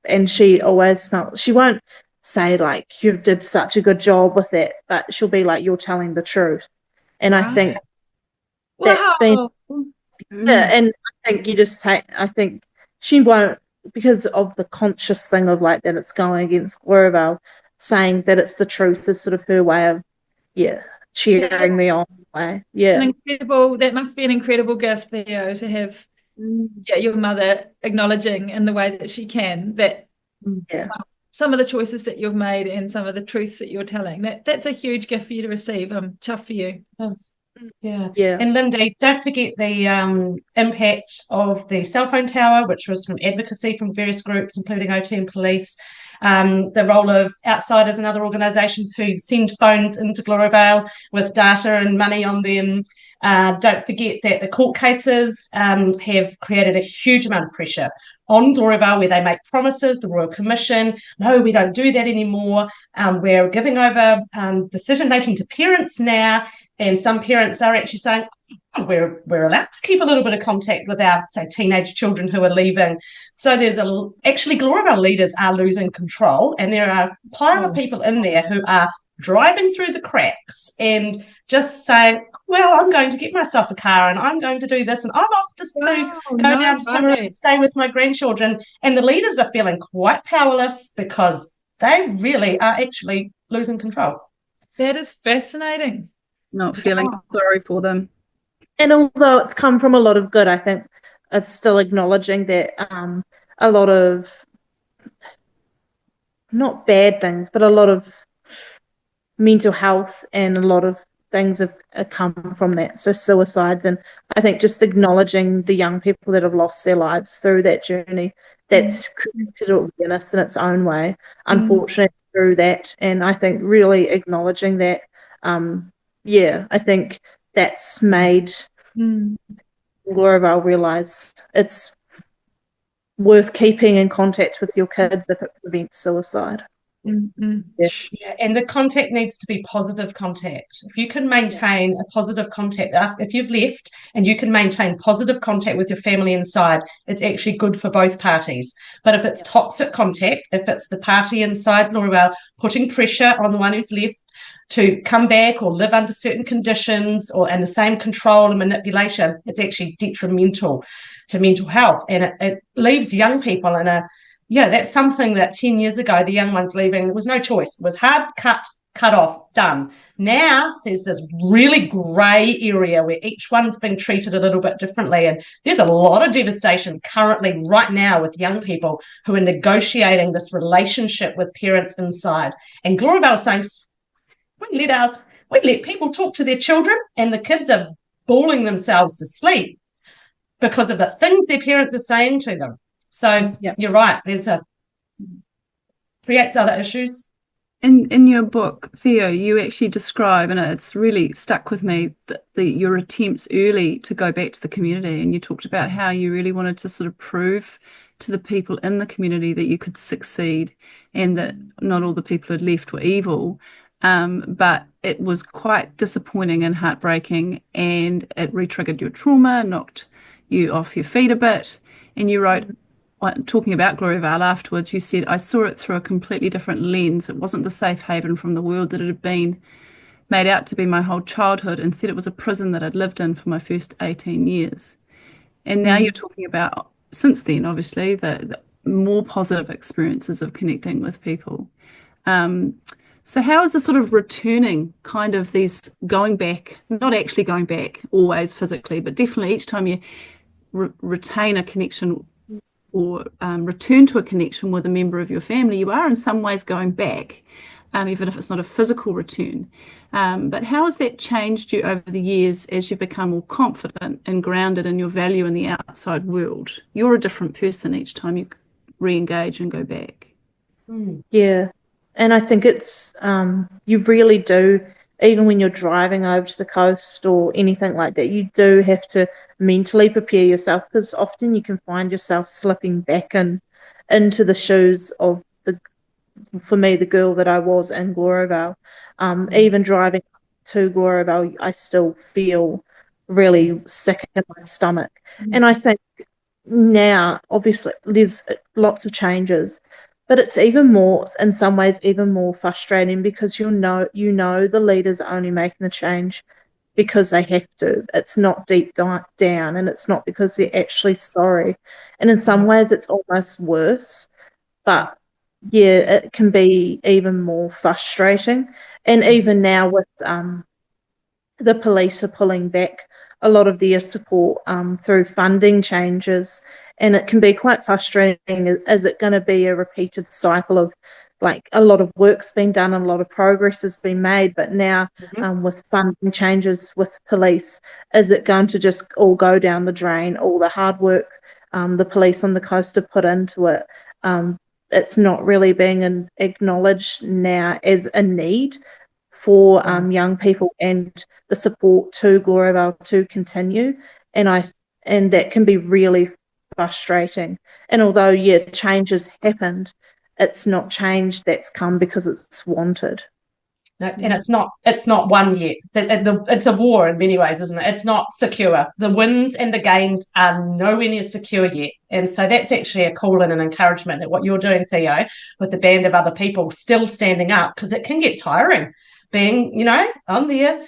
S5: And she always felt, she won't say like, you did such a good job with that, but she'll be like, you're telling the truth. And I think that's been, and I think you just I think she won't, because of the conscious thing of like that it's going against Gloriavale, saying that it's the truth is sort of her way of, cheering me on. Way. Yeah.
S4: That must be an incredible gift, Theo, to have your mother acknowledging in the way that she can that some of the choices that you've made and some of the truths that you're telling. That's a huge gift for you to receive. I'm chuffed for you.
S2: Yes. Yeah. And Lindy, don't forget the impact of the cell phone tower, which was from advocacy from various groups, including OT and police. The role of outsiders and other organisations who send phones into Gloriavale with data and money on them. Don't forget that the court cases have created a huge amount of pressure on Gloriavale, where they make promises, the Royal Commission, no, we don't do that anymore. We're giving over decision-making to parents now, and some parents are actually saying, we're allowed to keep a little bit of contact with our, say, teenage children who are leaving. So there's actually Gloriavale leaders are losing control, and there are a pile of people in there who are driving through the cracks and just saying, well, I'm going to get myself a car and I'm going to do this and I'm off just to go down to Timaru and stay with my grandchildren. And the leaders are feeling quite powerless because they really are actually losing control.
S4: That is fascinating.
S1: Not feeling sorry for them.
S5: And although it's come from a lot of good, I think it's still acknowledging that a lot of, not bad things, but a lot of mental health and a lot of things have come from that. So suicides, and I think just acknowledging the young people that have lost their lives through that journey, that's created awareness in its own way. Unfortunately, it's through that, and I think really acknowledging that, I think that's made Gloriavale realise it's worth keeping in contact with your kids if it prevents suicide.
S2: Yeah, and the contact needs to be positive contact. If you can maintain a positive contact, if you've left and you can maintain positive contact with your family inside, it's actually good for both parties. But if it's toxic contact, if it's the party inside Gloriavale putting pressure on the one who's left to come back or live under certain conditions or in the same control and manipulation, it's actually detrimental to mental health, and it leaves young people in a that's something that 10 years ago, the young ones leaving, there was no choice. It was hard, cut off, done. Now there's this really grey area where each one's being treated a little bit differently. And there's a lot of devastation currently right now with young people who are negotiating this relationship with parents inside. And Gloriavale saying, we let people talk to their children, and the kids are bawling themselves to sleep because of the things their parents are saying to them. So you're right, creates other issues.
S1: In your book, Theo, you actually describe, and it's really stuck with me, your attempts early to go back to the community, and you talked about how you really wanted to sort of prove to the people in the community that you could succeed and that not all the people who had left were evil. But it was quite disappointing and heartbreaking, and it re-triggered your trauma, knocked you off your feet a bit, and you wrote, talking about Gloriavale afterwards, you said, I saw it through a completely different lens. It wasn't the safe haven from the world that it had been made out to be my whole childhood. Instead, it was a prison that I'd lived in for my first 18 years. And now you're talking about, since then, obviously, the more positive experiences of connecting with people. So how is the sort of returning, kind of these going back, not actually going back always physically, but definitely each time you retain a connection or return to a connection with a member of your family, you are in some ways going back, even if it's not a physical return. But how has that changed you over the years as you become more confident and grounded in your value in the outside world? You're a different person each time you re-engage and go back.
S5: Yeah, and I think it's, you really do, even when you're driving over to the coast or anything like that, you do have to mentally prepare yourself, because often you can find yourself slipping back into the shoes of for me, the girl that I was in Gloriavale. Even driving to Gloriavale, I still feel really sick in my stomach. And I think now, obviously, there's lots of changes, but it's even more, in some ways, even more frustrating, because you know the leaders are only making the change because they have to. It's not deep down, and it's not because they're actually sorry. And in some ways, it's almost worse. But yeah, it can be even more frustrating. And even now with the police are pulling back a lot of their support through funding changes, and it can be quite frustrating. Is it going to be a repeated cycle of, like, a lot of work's been done and a lot of progress has been made, but now with funding changes with police, is it going to just all go down the drain? All the hard work the police on the coast have put into it, it's not really being acknowledged now as a need for young people and the support to Gloriavale to continue, and that can be really frustrating. And although change has happened, it's not change that's come because it's wanted.
S2: No, and it's not won yet. It's a war in many ways, isn't it? It's not secure. The wins and the gains are nowhere near secure yet. And so that's actually a call and an encouragement that what you're doing, Theo, with the band of other people still standing up, because it can get tiring being, on there,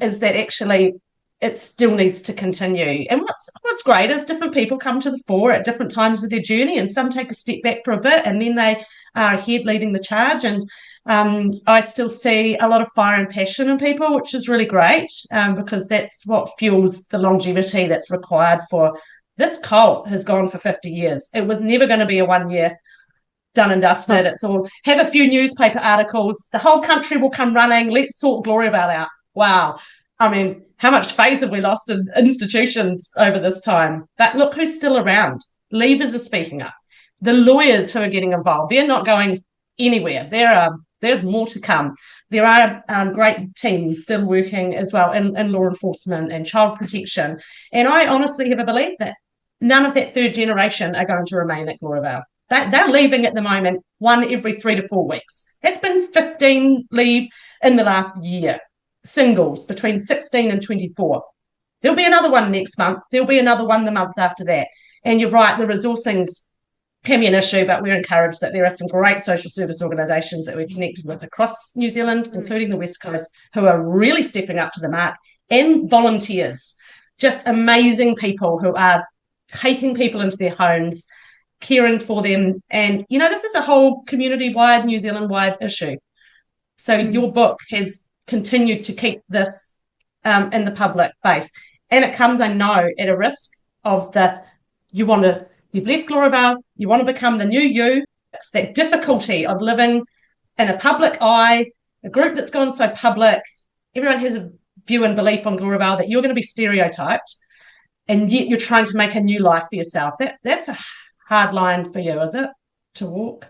S2: is that actually it still needs to continue. And what's great is different people come to the fore at different times of their journey, and some take a step back for a bit, and then they are ahead leading the charge. And I still see a lot of fire and passion in people, which is really great, because that's what fuels the longevity that's required for this cult. Has gone for 50 years. It was never going to be a 1 year done and dusted. It's all, have a few newspaper articles, the whole country will come running, let's sort Gloriavale out. Wow. I mean, how much faith have we lost in institutions over this time? But look who's still around. Leavers are speaking up. The lawyers who are getting involved, they're not going anywhere. There's more to come. There are great teams still working as well in law enforcement and child protection. And I honestly have a belief that none of that third generation are going to remain at Gloriavale. They're leaving at the moment, one every 3 to 4 weeks. That's been 15 leave in the last year, singles between 16 and 24. There'll be another one next month. There'll be another one the month after that. And you're right, the resourcing's can be an issue, but we're encouraged that there are some great social service organisations that we're connected with across New Zealand, including the West Coast, who are really stepping up to the mark, and volunteers, just amazing people who are taking people into their homes, caring for them. And, this is a whole community-wide, New Zealand-wide issue. So your book has continued to keep this in the public face. And it comes, I know, at a risk of you've left Gloriavale, you want to become the new you. It's that difficulty of living in a public eye, a group that's gone so public. Everyone has a view and belief on Gloriavale that you're going to be stereotyped, and yet you're trying to make a new life for yourself. That's a hard line for you, is it, to walk?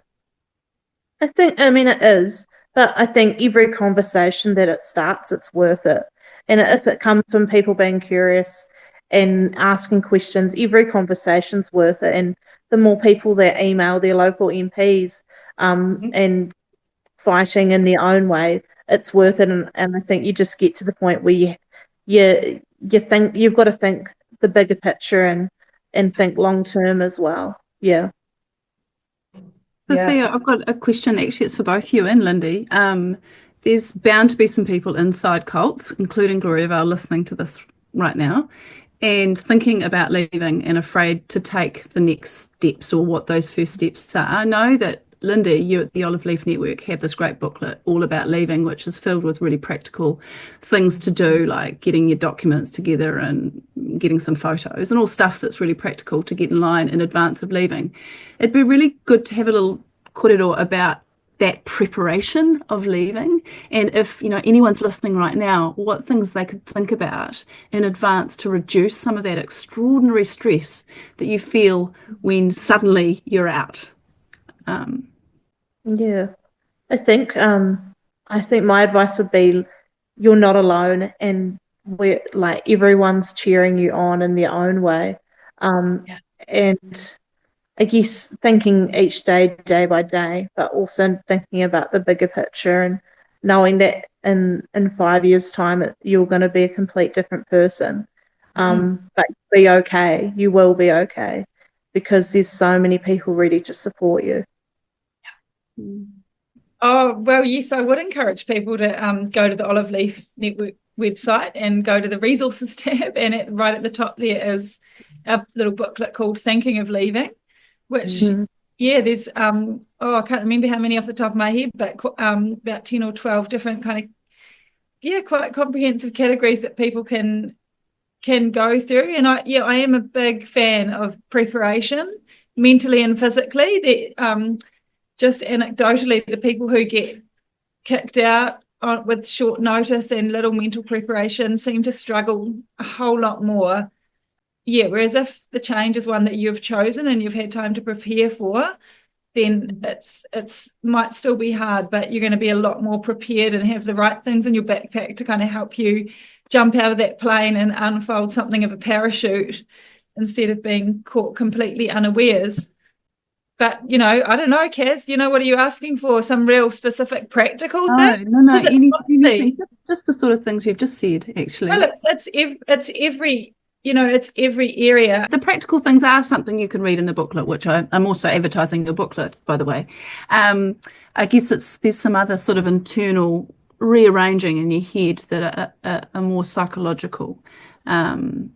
S5: I mean, it is, but I think every conversation that it starts, it's worth it. And if it comes from people being curious and asking questions, every conversation's worth it. And the more people that email their local MPs and fighting in their own way, it's worth it. And I think you just get to the point where you think you've got to think the bigger picture and think long term as well. Yeah.
S1: So Theo, I've got a question. Actually, it's for both you and Lindy. There's bound to be some people inside cults, including Gloriavale, listening to this right now and thinking about leaving and afraid to take the next steps or what those first steps are. I know that, Lindy, you at the Olive Leaf Network have this great booklet all about leaving, which is filled with really practical things to do, like getting your documents together and getting some photos and all stuff that's really practical to get in line in advance of leaving. It'd be really good to have a little korero about that preparation of leaving, and if anyone's listening right now, what things they could think about in advance to reduce some of that extraordinary stress that you feel when suddenly you're out.
S5: Yeah, I think my advice would be you're not alone, and we're like everyone's cheering you on in their own way, and I guess thinking each day, day by day, but also thinking about the bigger picture and knowing that in 5 years' time you're going to be a complete different person. But be okay. You will be okay because there's so many people ready to support you.
S4: Oh, well, yes, I would encourage people to go to the Olive Leaf Network website and go to the resources tab, and right at the top there is a little booklet called Thinking of Leaving, which, there's, I can't remember how many off the top of my head, but about 10 or 12 different kind of, quite comprehensive categories that people can go through. And I am a big fan of preparation, mentally and physically. Just anecdotally, the people who get kicked out with short notice and little mental preparation seem to struggle a whole lot more. Yeah, whereas if the change is one that you've chosen and you've had time to prepare for, then it's might still be hard, but you're going to be a lot more prepared and have the right things in your backpack to kind of help you jump out of that plane and unfold something of a parachute instead of being caught completely unawares. But, I don't know, Kaz, what are you asking for? Some real specific practical thing?
S1: No, anything, just the sort of things you've just said, actually.
S4: Well, it's every, it's every area.
S1: The practical things are something you can read in the booklet, which I'm also advertising your booklet, by the way. I guess there's some other sort of internal rearranging in your head that are more psychological.
S4: Well,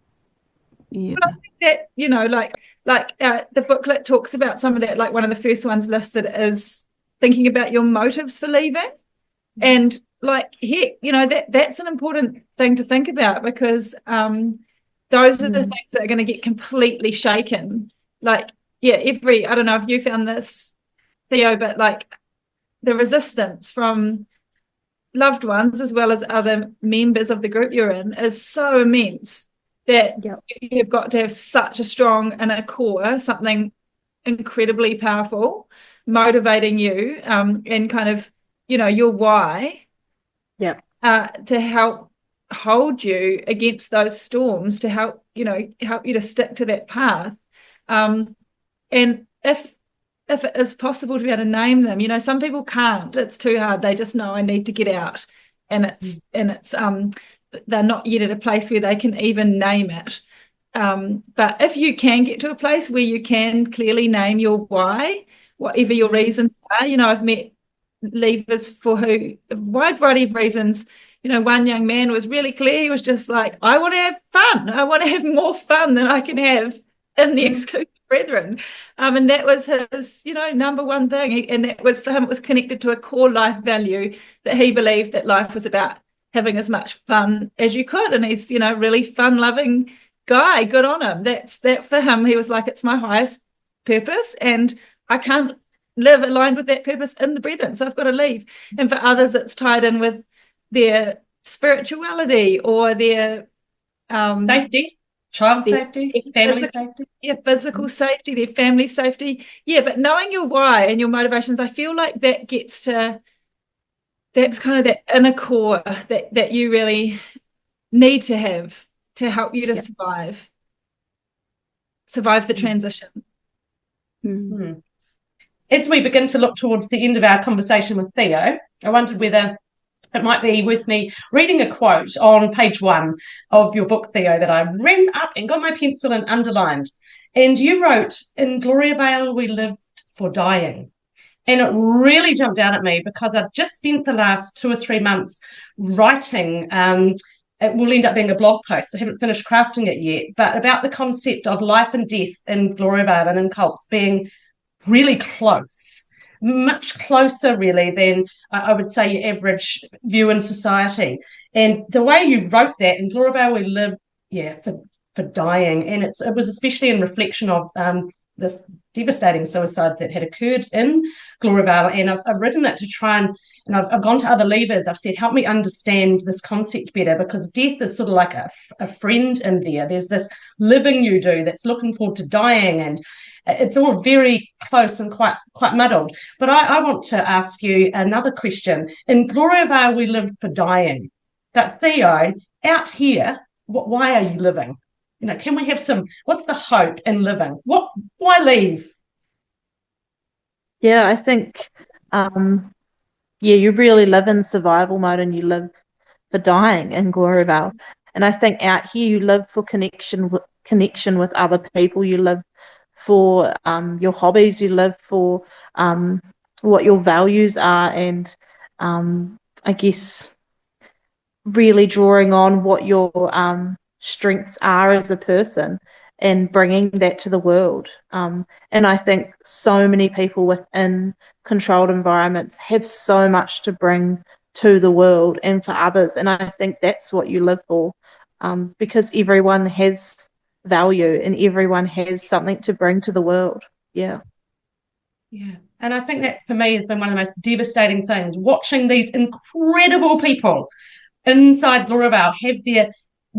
S4: I think that, the booklet talks about some of that, like one of the first ones listed is thinking about your motives for leaving. And that's an important thing to think about because those are the things that are going to get completely shaken. I don't know if you found this, Theo, but the resistance from loved ones as well as other members of the group you're in is so immense that you've got to have such a strong inner core, something incredibly powerful motivating you, and kind of, your why.
S5: Yeah.
S4: To help hold you against those storms, to help you to stick to that path. And if it is possible to be able to name them, some people can't. It's too hard. They just know, I need to get out, and it's they're not yet at a place where they can even name it. But if you can get to a place where you can clearly name your why, whatever your reasons are, I've met leavers for who a wide variety of reasons. One young man was really clear. He was just like, I want to have fun. I want to have more fun than I can have in the exclusive brethren. And that was his, number one thing. And that was, for him, it was connected to a core life value that he believed that life was about having as much fun as you could. And he's, really fun-loving guy. Good on him. That's that for him. He was like, it's my highest purpose, and I can't live aligned with that purpose in the brethren, so I've got to leave. And for others, it's tied in with their spirituality or their
S2: safety, child safety, family safety.
S4: Yeah, physical safety, their family safety. Yeah, but knowing your why and your motivations, I feel like that gets to, that's kind of that inner core that you really need to have to help you to survive the transition.
S2: Mm-hmm. As we begin to look towards the end of our conversation with Theo, I wondered whether it might be worth me reading a quote on page 1 of your book, Theo, that I ran up and got my pencil and underlined. And you wrote, "In Gloriavale, we lived for dying." And it really jumped out at me because I've just spent the last 2 or 3 months writing. It will end up being a blog post. I haven't finished crafting it yet, but about the concept of life and death in Gloriavale and in cults being really close, much closer really than I would say your average view in society. And the way you wrote that, in Gloriavale we live for dying, and it was especially in reflection of this devastating suicides that had occurred in Gloriavale. And I've written it to try and I've gone to other leavers. I've said, help me understand this concept better, because death is sort of like a friend in there. There's this living you do that's looking forward to dying, and it's all very close and quite muddled. But I want to ask you another question. In Gloriavale, we live for dying. But Theo, out here, why are you living? Can we have what's the hope in living? Why leave?
S5: Yeah, I think, you really live in survival mode, and you live for dying in Gloriavale. And I think out here you live for connection with other people. You live for your hobbies. You live for what your values are, and I guess really drawing on what your strengths are as a person and bringing that to the world. And I think so many people within controlled environments have so much to bring to the world and for others. And I think that's what you live for, because everyone has value and everyone has something to bring to the world. Yeah.
S2: Yeah. And I think that for me has been one of the most devastating things, watching these incredible people inside Gloriavale have their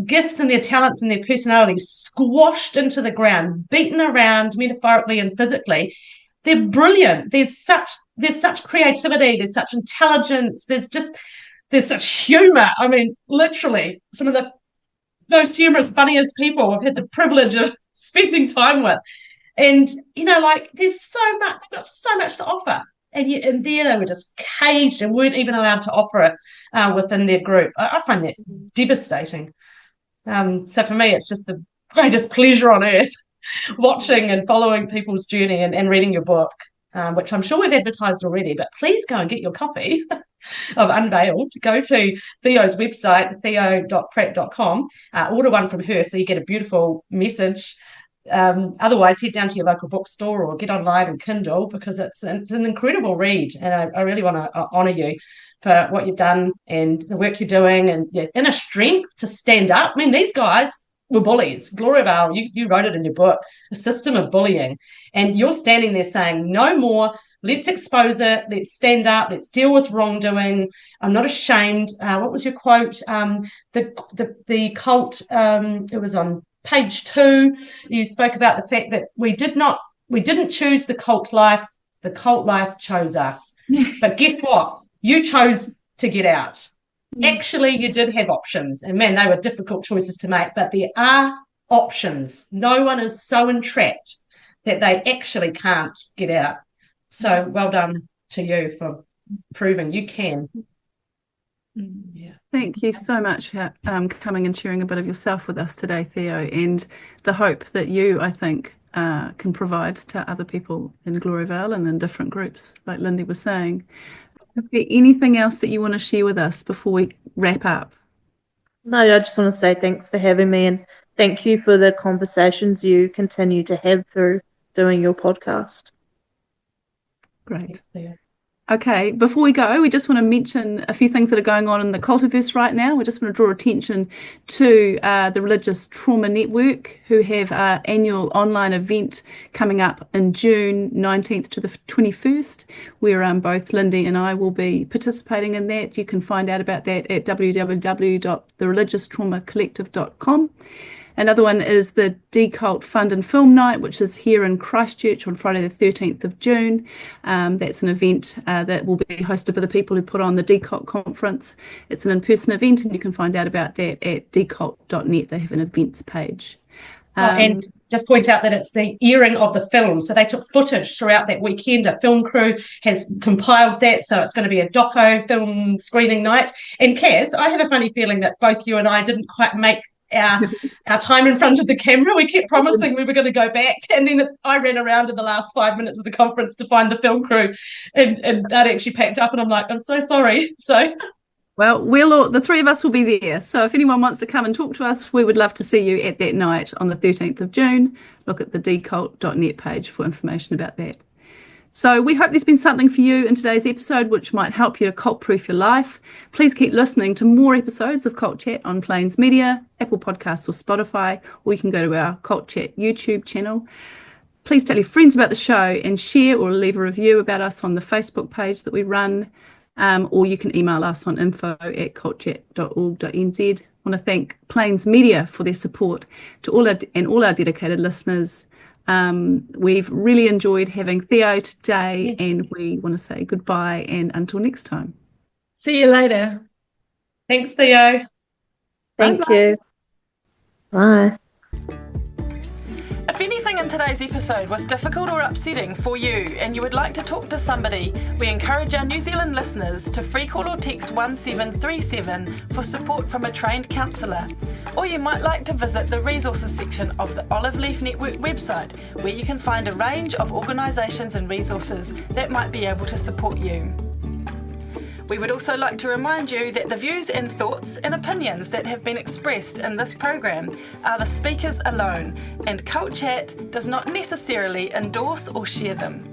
S2: gifts and their talents and their personalities squashed into the ground, beaten around metaphorically and physically. They're brilliant. There's such creativity, there's such intelligence, there's such humor. I mean, literally some of the most humorous, funniest people I've had the privilege of spending time with. And, there's so much, they've got so much to offer. And yet in there they were just caged and weren't even allowed to offer it within their group. I find that devastating. So for me, it's just the greatest pleasure on earth watching and following people's journey and reading your book, which I'm sure we've advertised already, but please go and get your copy of Unveiled. Go to Theo's website, theo.pratt.com, order one from her so you get a beautiful message. Otherwise, head down to your local bookstore or get online and Kindle, because it's an incredible read, and I really want to honour you for what you've done and the work you're doing and your inner strength to stand up. I mean, these guys were bullies. Gloriavale, you wrote it in your book, a system of bullying, and you're standing there saying, no more, let's expose it, let's stand up, let's deal with wrongdoing, I'm not ashamed. What was your quote? The cult, it was on page 2, you spoke about the fact that we didn't choose the cult life, The cult life chose us. But guess what? You chose to get out. Actually, you did have options. And man, they were difficult choices to make, but there are options. No one is so entrapped that they actually can't get out. So well done to you for proving you can.
S1: Yeah. Thank you so much for coming and sharing a bit of yourself with us today, Theo, and the hope that you, I think, can provide to other people in Gloriavale and in different groups, like Lindy was saying. Is there anything else that you want to share with us before we wrap up?
S5: No, I just want to say thanks for having me, and thank you for the conversations you continue to have through doing your podcast.
S1: Great. Okay, before we go, we just want to mention a few things that are going on in the Cultiverse right now. We just want to draw attention to the Religious Trauma Network, who have an annual online event coming up in June 19th to the 21st, where both Lindy and I will be participating in that. You can find out about that at www.thereligiostraumacollective.com. Another one is the Decult Fund and Film Night, which is here in Christchurch on Friday the 13th of June. That's an event that will be hosted by the people who put on the Decult conference. It's an in-person event, and you can find out about that at decult.net. They have an events page.
S2: And just point out that it's the airing of the film. So they took footage throughout that weekend. A film crew has compiled that. So it's going to be a doco film screening night. And Kaz, I have a funny feeling that both you and I didn't quite make our time in front of the camera. We kept promising we were going to go back, and then I ran around in the last 5 minutes of the conference to find the film crew, and that actually packed up, and I'm like, I'm so sorry. So
S1: well, the three of us will be there. So if anyone wants to come and talk to us, we would love to see you at that night on the 13th of June. Look at the decult.net page for information about that. So we hope there's been something for you in today's episode which might help you to cult-proof your life. Please keep listening to more episodes of Cult Chat on Plains Media, Apple Podcasts or Spotify, or you can go to our Cult Chat YouTube channel. Please tell your friends about the show and share or leave a review about us on the Facebook page that we run, or you can email us on info@cultchat.org.nz. I want to thank Plains Media for their support to all our dedicated listeners. We've really enjoyed having Theo today, and we want to say goodbye and until next time.
S4: See you later.
S2: Thanks, Theo.
S5: Thank you. Bye.
S3: If anything in today's episode was difficult or upsetting for you and you would like to talk to somebody, we encourage our New Zealand listeners to free call or text 1737 for support from a trained counsellor. Or you might like to visit the resources section of the Olive Leaf Network website, where you can find a range of organisations and resources that might be able to support you. We would also like to remind you that the views and thoughts and opinions that have been expressed in this program are the speakers alone, and Cult Chat does not necessarily endorse or share them.